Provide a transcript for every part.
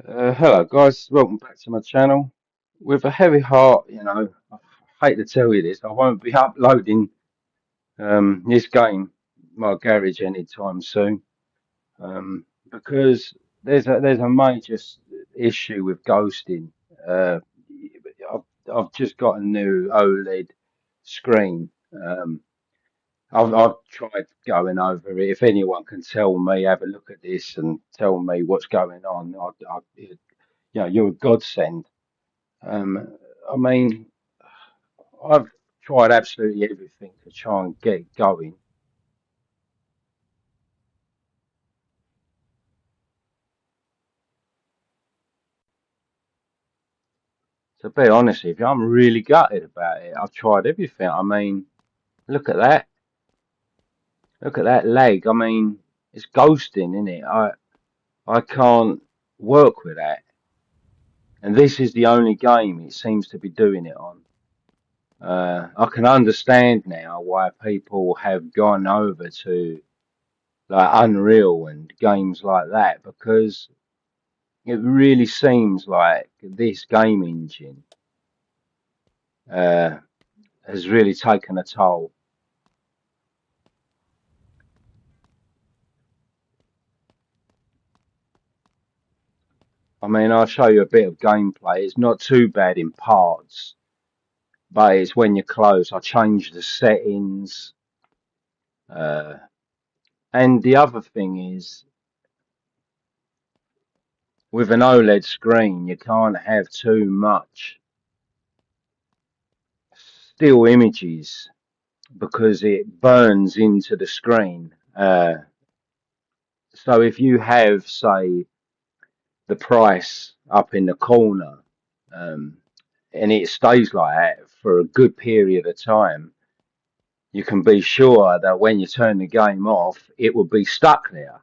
Hello guys, welcome back to my channel. With a heavy heart, I hate to tell you this, I won't be uploading this game, Mygarage, anytime soon, because there's a major issue with ghosting. Uh, I've just got a new OLED screen. I've tried going over it. If anyone can tell me, have a look at this and tell me what's going on, you're a godsend. Um, I mean, I've tried absolutely everything to try and get it going. To be honest with you, I'm really gutted about it. I've tried everything. I mean, look at that. Look at that leg. I mean, it's ghosting, isn't it? I can't work with that. And this is the only game it seems to be doing it on. I can understand now why people have gone over to like Unreal and games like that because it really seems like this game engine uh, has really taken a toll. I mean, I'll show you a bit of gameplay. It's not too bad in parts, but it's when you're close. I changed the settings. Uh, and the other thing is, with an OLED screen, you can't have too much still images because it burns into the screen. So if you have, say, the price up in the corner, um, and it stays like that for a good period of time, you can be sure that when you turn the game off, it will be stuck there.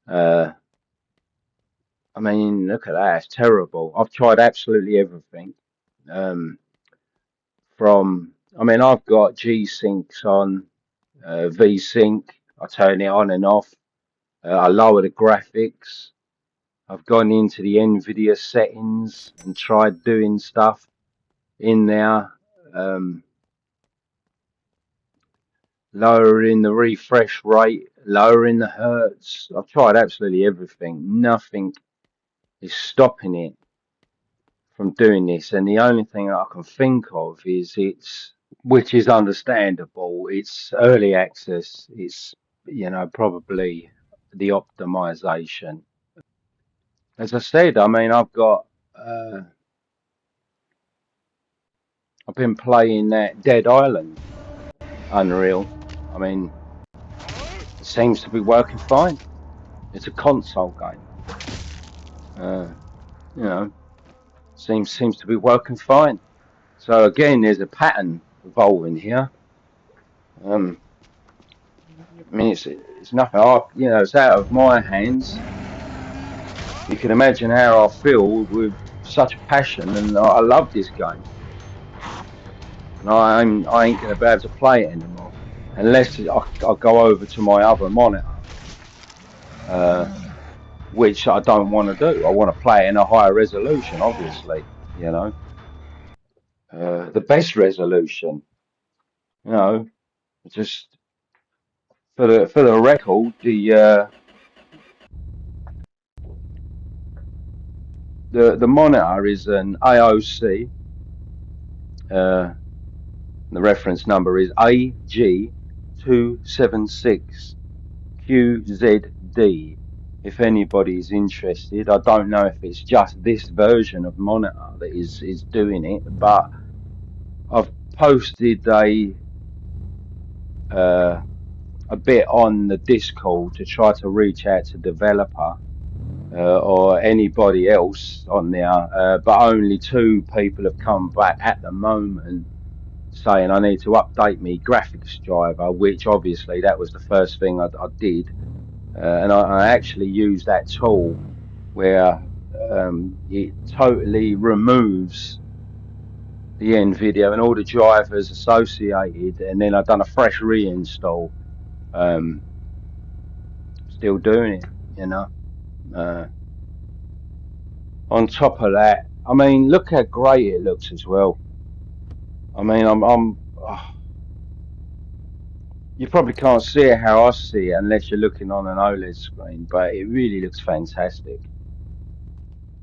Uh, I mean, look at that, it's terrible. I've tried absolutely everything. Um, I mean, I've got G Syncs on, V Sync, I turn it on and off, I lower the graphics. I've gone into the NVIDIA settings and tried doing stuff in there, um, lowering the refresh rate, lowering the hertz. I've tried absolutely everything. Nothing is stopping it from doing this. And the only thing I can think of is which is understandable, it's early access. It's, probably the optimization. As I said, I mean, I've been playing that Dead Island Unreal. I mean, it seems to be working fine. It's a console game. Uh, you know, seems to be working fine. So again, there's a pattern evolving here. Um, I mean, it's nothing. It's out of my hands. You can imagine how I feel with such passion, and I love this game. And I ain't gonna be able to play it anymore unless I go over to my other monitor. Uh, which I don't want to do. I want to play it in a higher resolution, obviously, you know, the best resolution, you know, just for the record, the monitor is an AOC. Uh, the reference number is AG276QZD. If anybody's interested, I don't know if it's just this version of monitor that is doing it, but I've posted uh, a bit on the Discord to try to reach out to developer or anybody else on there, but only two people have come back at the moment saying I need to update me graphics driver, which obviously that was the first thing I did, and I actually used that tool where it totally removes the NVIDIA and all the drivers associated, and then I've done a fresh reinstall. Um, Still doing it, you know. Uh, On top of that, I mean, look how great it looks as well. I mean, you probably can't see it how I see it unless you're looking on an OLED screen, but it really looks fantastic.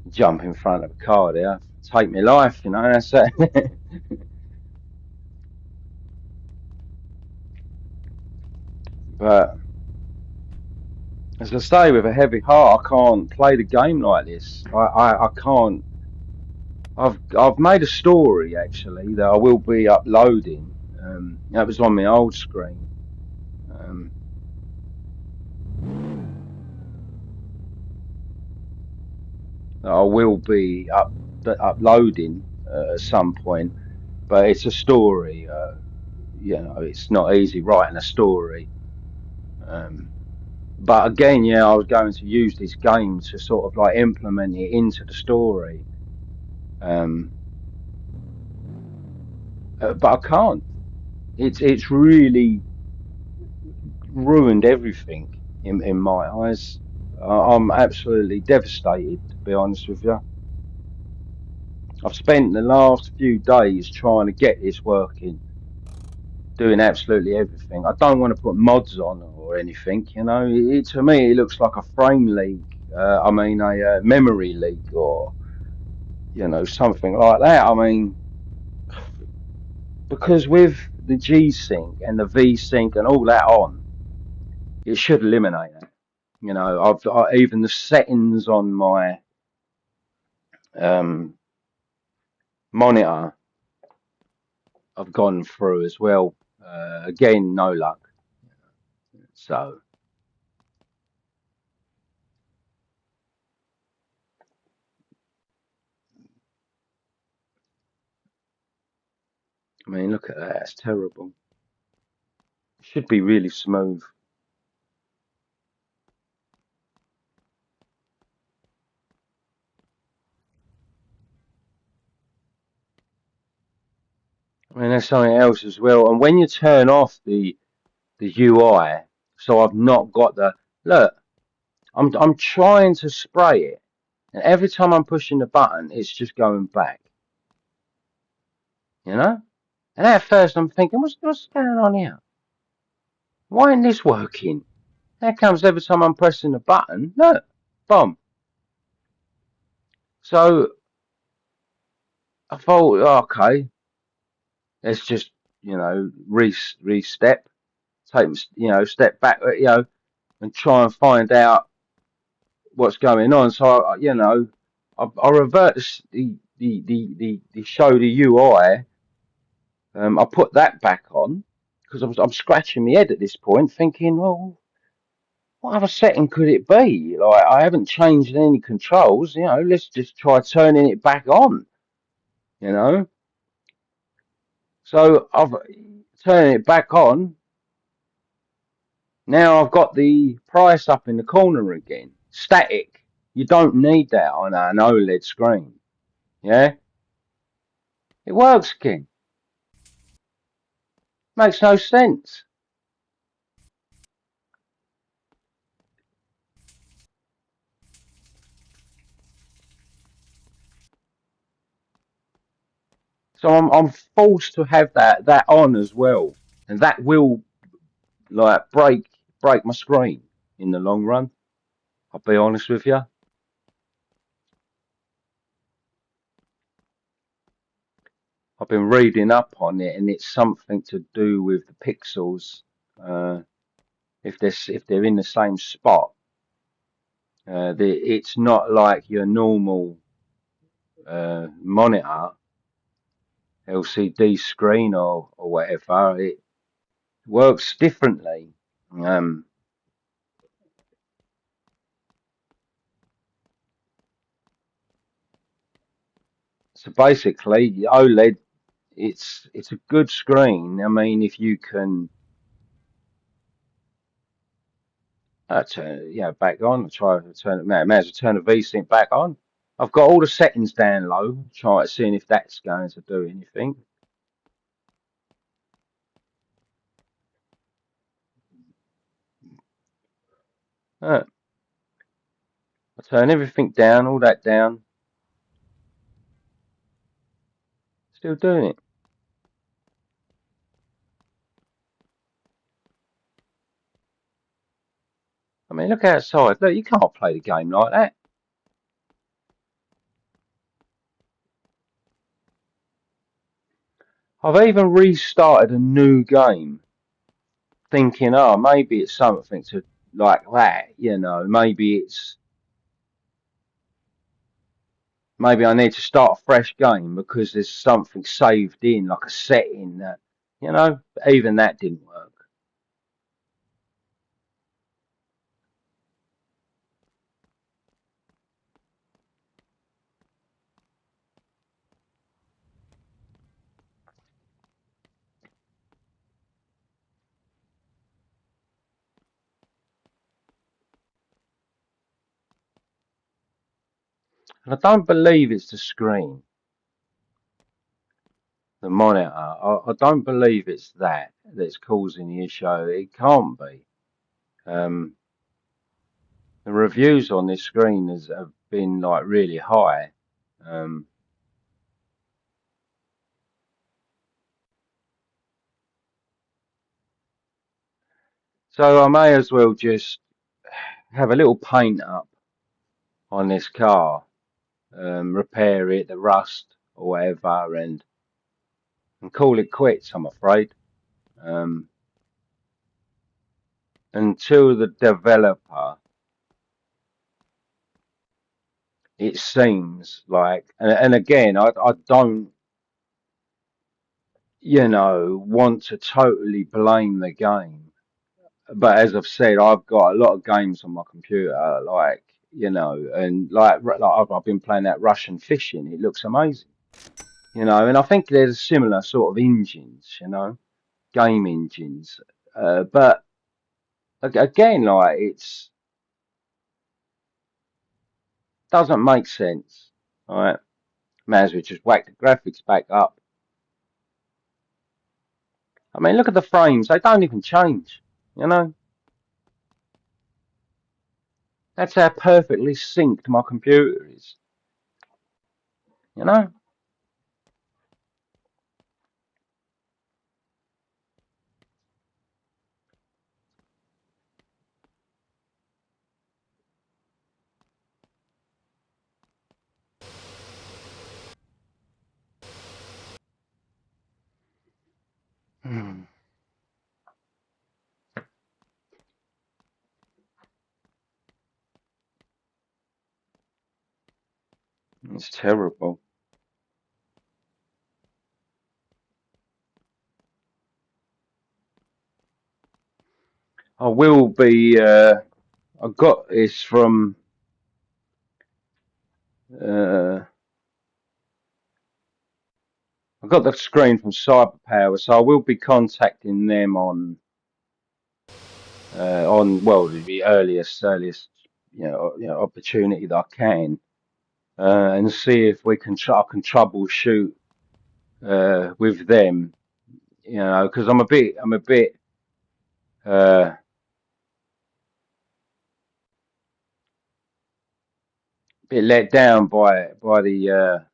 Jump in front of a car there, take my life, you know. That's it. But as I say, with a heavy heart, I can't play the game like this. I can't. I've made a story actually that I will be uploading. That was on my old screen. Um, that I will be uploading at some point, but it's a story. You know, it's not easy writing a story. Um, but again, yeah, I was going to use this game to sort of like implement it into the story. Um, but I can't. It's really ruined everything in my eyes. I'm absolutely devastated, to be honest with you. I've spent the last few days trying to get this working, doing absolutely everything. I don't want to put mods on or anything, you know. To me, it looks like a frame leak. I mean, a memory leak, or you know, something like that. I mean, because with the G Sync and the V Sync and all that on, it should eliminate that. You know, even the settings on my um, monitor, I've gone through as well. Again, no luck. So, I mean, look at that. It's terrible. It should be really smooth. I mean, there's something else as well. And when you turn off the UI, so I've not got the look. I'm trying to spray it, and every time I'm pushing the button, it's just going back. You know. And at first, I'm thinking, what's going on here? Why isn't this working? There comes every time I'm pressing the button. Look, boom. So I thought, okay, let's just restep, take step back, and try and find out what's going on. So I revert the show the UI. I put that back on because I'm scratching my head at this point, thinking, well, what other setting could it be? Like I haven't changed any controls. You know, let's just try turning it back on. You know, so I've turning it back on. Now I've got the price up in the corner again. Static. You don't need that on an OLED screen. Yeah, it works again. Makes no sense. So I'm forced to have that on as well, and that will like break my screen in the long run. I'll be honest with you. I've been reading up on it, and it's something to do with the pixels. Uh, if they're in the same spot, it's not like your normal monitor LCD screen or whatever. It works differently. Um, so basically, OLED, it's a good screen. I mean, if you can turn back on, try to turn it. May as well turn the VSync back on. I've got all the settings down low, try seeing if that's going to do anything. I turn everything down, all that down. Still doing it. I mean, look outside. Look, you can't play the game like that. I've even restarted a new game, thinking, oh, maybe it's something to like that, maybe I need to start a fresh game because there's something saved in, like a setting that, even that didn't work. And I don't believe it's the screen, the monitor. I don't believe it's that's causing the issue. It can't be. Um, the reviews on this screen have been like really high. Um, so I may as well just have a little paint up on this car, repair it, the rust or whatever, and call it quits, I'm afraid. Um, until the developer, it seems like, and again, I don't, want to totally blame the game. But as I've said, I've got a lot of games on my computer, like, and like I've been playing that Russian fishing. It looks amazing, and I think there's similar sort of engines, game engines. But again, like it's doesn't make sense. All right, may as well just whack the graphics back up. I mean, look at the frames; they don't even change. You know, that's how perfectly synced my computer is. You know, it's terrible. I will be. I got this from. Uh, I got the screen from CyberPower, so I will be contacting them on well the earliest opportunity that I can, and see if I can troubleshoot with them, because uh, bit let down by the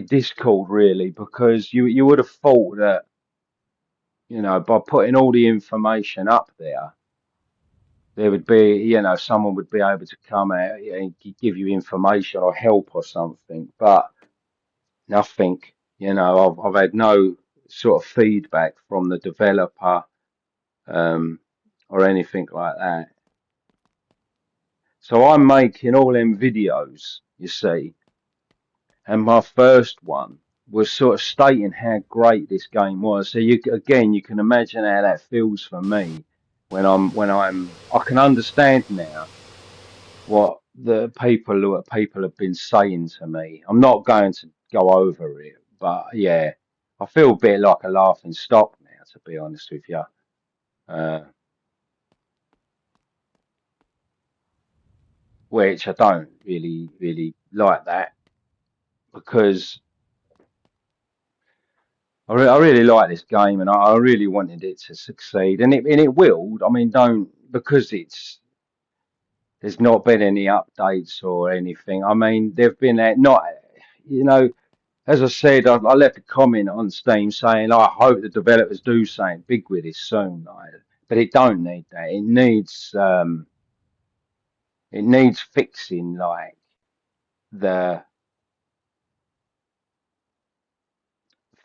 Discord really, because you would have thought that, by putting all the information up there would be, someone would be able to come out and give you information or help or something, but nothing. I've had no sort of feedback from the developer, um, or anything like that. So I'm making all them videos, you see, and my first one was sort of stating how great this game was. So you can imagine how that feels for me I can understand now what the people have been saying to me. I'm not going to go over it, but yeah, I feel a bit like a laughing stock now, to be honest with you. Uh, which I don't really like that, because I really like this game, and I really wanted it to succeed, and it will. I mean, don't because there's not been any updates or anything. I mean, there've been not. you know, as I said, I left a comment on Steam saying I hope the developers do something big with this soon. Like, but it don't need that. It needs fixing, like the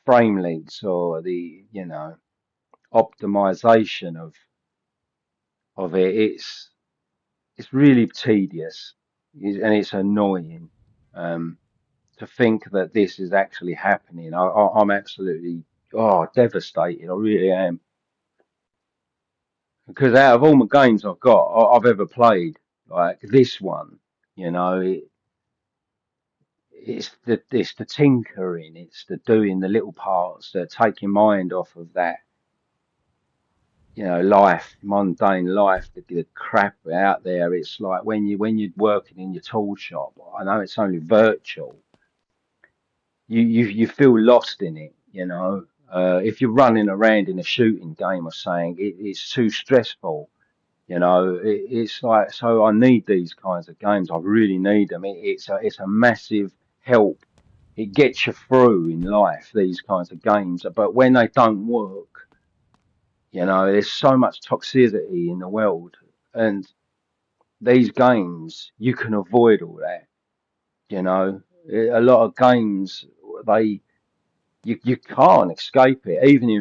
frame links or the, optimization of it. It's really tedious and it's annoying. Um, to think that this is actually happening. I'm absolutely devastated. I really am. Because out of all my games I've ever played, like this one, you know, it's the tinkering, it's the doing the little parts that take your mind off of that, life, mundane life, the crap out there. It's like when you're working in your tool shop. I know it's only virtual. You feel lost in it, you know. If you're running around in a shooting game or saying it's too stressful, it's like, so I need these kinds of games. I really need them. It's a massive help. It gets you through in life, these kinds of games. But when they don't work, there's so much toxicity in the world, and these games you can avoid all that. You know, a lot of games they you can't escape it. Even in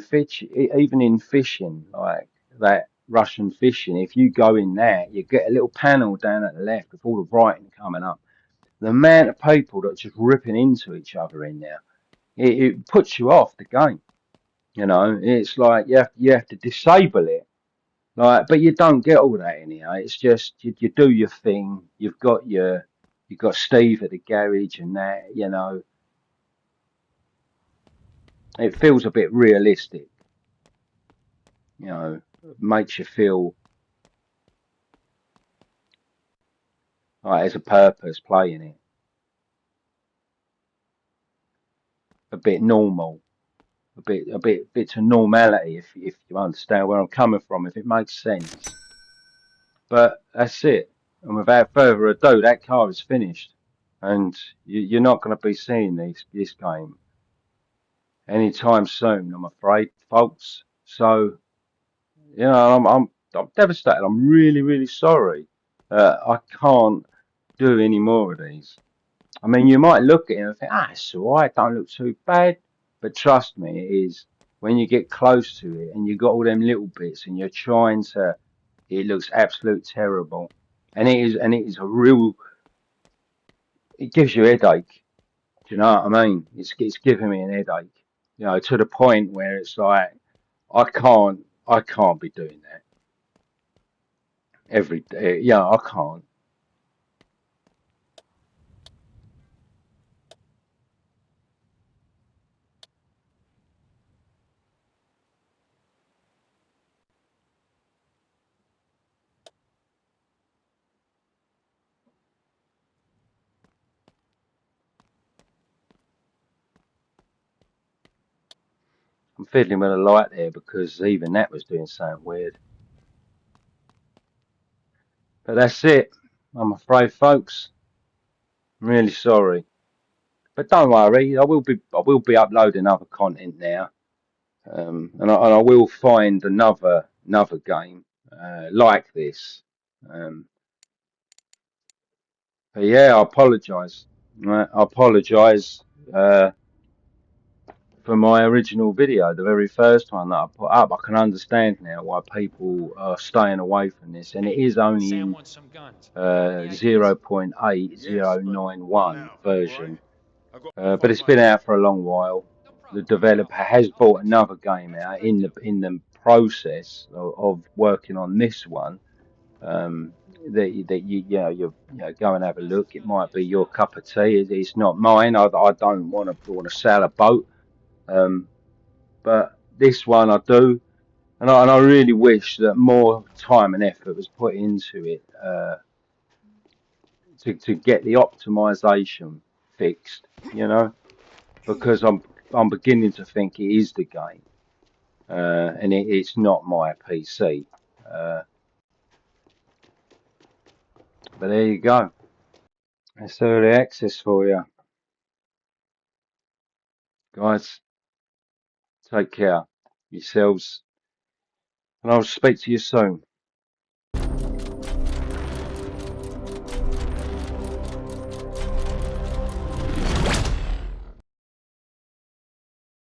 fishing, like that Russian fishing. If you go in there, you get a little panel down at the left with all the writing coming up. The amount of people that are just ripping into each other in there, it puts you off the game. It's like you have to disable it. Like, but you don't get all that in here. It's just you do your thing. You've got Steve at the garage and that. It feels a bit realistic. Makes you feel like there's a purpose playing it, a bit normal, bit to normality, if you understand where I'm coming from, if it makes sense. But that's it. And without further ado, that car is finished, and you're not going to be seeing this game anytime soon, I'm afraid, folks. So I'm devastated. I'm really, really sorry. I can't do any more of these. I mean, you might look at it and think, it's all right, don't look too bad. But trust me, it is. When you get close to it and you got all them little bits and you're trying to, it looks absolute terrible. And it is a real, it gives you a headache. Do you know what I mean? It's giving me an headache, to the point where it's like, I can't be doing that every day. Yeah, I can't. I'm fiddling with a light there because even that was doing something weird. But that's it. I'm afraid, folks. I'm really sorry. But don't worry, I will be uploading other content now. And I will find another game like this. Um, but yeah, I apologise. I apologise for my original video, the very first one that I put up. I can understand now why people are staying away from this, and it is only in 0.8091 version. But it's been out for a long while. The developer has brought another game out in the process of working on this one. Um, that you go and have a look. It might be your cup of tea. It's not mine. I don't want to sell a boat. Um, but this one I do, and I really wish that more time and effort was put into it to get the optimization fixed. Because I'm beginning to think it is the game, and it's not my PC. Uh, but there you go. That's early access for you. Guys, take care yourselves, and I'll speak to you soon.